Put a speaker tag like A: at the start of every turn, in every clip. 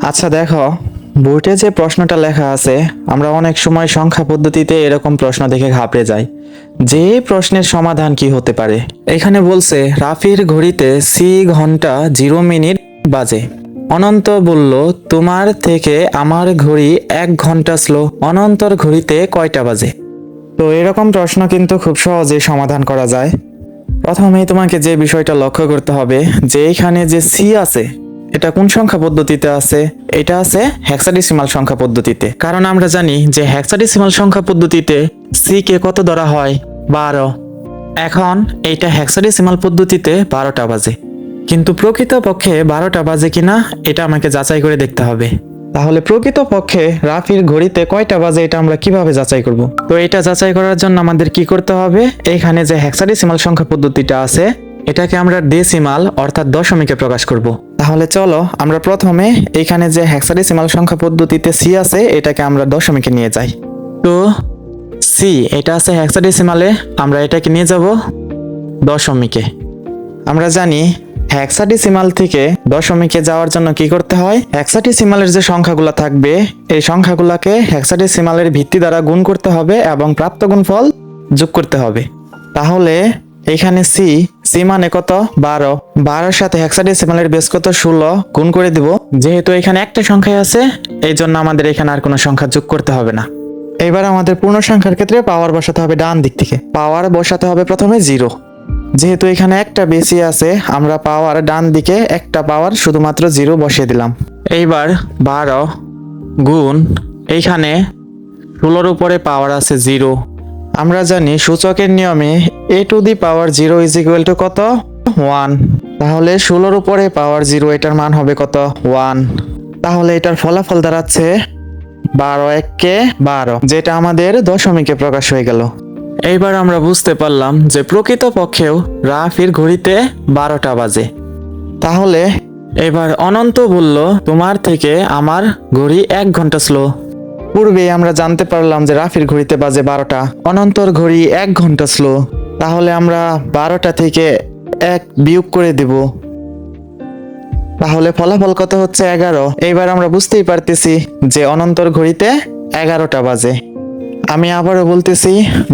A: আচ্ছা দেখো, বোর্ডে যে প্রশ্নটা লেখা আছে, আমরা অনেক সময় সংখ্যা পদ্ধতিতে এরকম প্রশ্ন দেখে ঘাবড়ে যাই যে প্রশ্নের সমাধান কি হতে পারে। এখানে বলছে রাফির ঘড়িতে ঘন্টা 0 মিনিট বাজে। অনন্ত বলল তোমার থেকে আমার ঘড়ি 1 ঘন্টা স্লো, অনন্তর ঘড়িতে কয়টা বাজে? তো এরকম প্রশ্ন কিন্তু খুব সহজেই সমাধান করা যায়। প্রথমেই তোমাকে যে বিষয়টা লক্ষ্য করতে হবে যে এখানে যে সি আছে, এটা কোন সংখ্যা পদ্ধতিতে আছে? এটা আছে হেক্সাডেসিমাল সংখ্যা পদ্ধতিতে। কারণ আমরা জানি যে হেক্সাডেসিমাল সংখ্যা পদ্ধতিতে সি কে কত ধরা হয়? 12। এখন এইটা হেক্সাডেসিমাল পদ্ধতিতে 12টা বাজে, কিন্তু প্রকৃতপক্ষে 12টা বাজে কিনা এটা আমাকে যাচাই করে দেখতে হবে। তাহলে প্রকৃতপক্ষে রাফির ঘড়িতে কয়টা বাজে এটা আমরা কিভাবে যাচাই করব? তো এটা যাচাই করার জন্য আমাদের কি করতে হবে? এখানে যে হেক্সাডেসিমাল সংখ্যা পদ্ধতিটা আছে, এটাকে আমরা ডেসিমাল অর্থাৎ দশমিকে প্রকাশ করব। তাহলে চলো আমরা প্রথমে এখানে যে হেক্সাডেসিমাল সংখ্যা পদ্ধতিতে সি আছে, এটাকে আমরা দশমিকে নিয়ে যাই। তো সি এটা আছে হেক্সাডেসিমালে, আমরা এটাকে নিয়ে যাব দশমিকে। আমরা জানি হেক্সাডেসিমাল থেকে দশমিকে যাওয়ার জন্য কি করতে হয়? হেক্সাডেসিমালের যে সংখ্যাগুলো থাকবে, এই সংখ্যাগুলোকে হেক্সাডেসিমালের ভিত্তি দ্বারা গুণ করতে হবে এবং প্রাপ্ত গুণফল যোগ করতে হবে। তাহলে এখানে সি মানে কত? 12। 12-এর সাথে হেক্সাডেসিমালের বেস কত? 16 গুণ করে দিব। যেহেতু এখানে একটা সংখ্যাই আছে, এই জন্য আমাদের এখানে আর কোনো সংখ্যা যোগ করতে হবে না। এবার আমাদের পূর্ণ সংখ্যার ক্ষেত্রে পাওয়ার বসাতে হবে ডান দিক থেকে। পাওয়ার বসাতে হবে প্রথমে 0। যেহেতু এখানে একটা বেশি আছে, আমরা পাওয়ার ডান দিকে একটা পাওয়ার শুধুমাত্র 0 বসিয়ে দিলাম। এইবার 12 গুণ এইখানে 16-র উপরে পাওয়ার আছে 0। আমরা জানি সূচকের নিয়মে a to the power 0 is equal to কত? 1। তাহলে 16-র উপরে পাওয়ার 0, এটার মান হবে কত? 1। তাহলে এটার ফলাফল দাঁড়াচ্ছে 12 একে 12, যেটা আমাদের দশমিকে প্রকাশ হয়ে গেল। এইবার আমরা বুঝতে পারলাম যে প্রকৃতপক্ষেও রাফির ঘড়িতে 12টা বাজে। তাহলে এবার অনন্ত বলল তোমার থেকে আমার ঘড়ি 1 ঘন্টা স্লো। পূর্বে আমরা জানতে পারলাম যে রাফির ঘড়িতে বাজে 12টা, অনন্তর ঘড়ি 1 ঘন্টা স্লো। তাহলে আমরা 12টা থেকে 1 বিয়োগ করে দেব। তাহলে ফলাফল কত হচ্ছে? 11। এইবার আমরা বুঝতেই পারতেছি যে অনন্তর ঘড়িতে 11টা বাজে। আমি আবারও বলতেছি,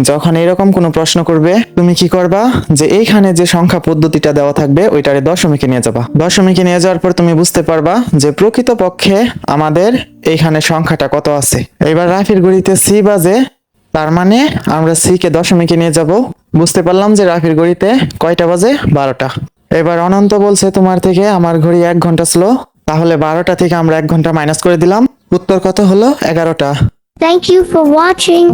A: যখন এরকম কোনো প্রশ্ন করবে, তুমি কি করবা? যে এইখানে যে সংখ্যা পদ্ধতিটা দেওয়া থাকবে ওইটারে দশমিকে নিয়ে যাবা। দশমিকে নিয়ে যাওয়ার পর তুমি বুঝতে পারবা যে প্রকৃতপক্ষে আমাদের এইখানে সংখ্যাটা কত আছে। এবার রাফির ঘড়িতে সি বাজে, তার মানে আমরা সি কে দশমিকে নিয়ে যাব। বুঝতে পারলাম যে রাফির ঘড়িতে কয়টা বাজে? 12টা। এবার অনন্ত বলছে তোমার থেকে আমার ঘড়ি 1 ঘন্টা স্লো। তাহলে 12টা থেকে আমরা 1 ঘন্টা মাইনাস করে দিলাম। উত্তর কত হলো? 11টা।
B: Thank you for watching.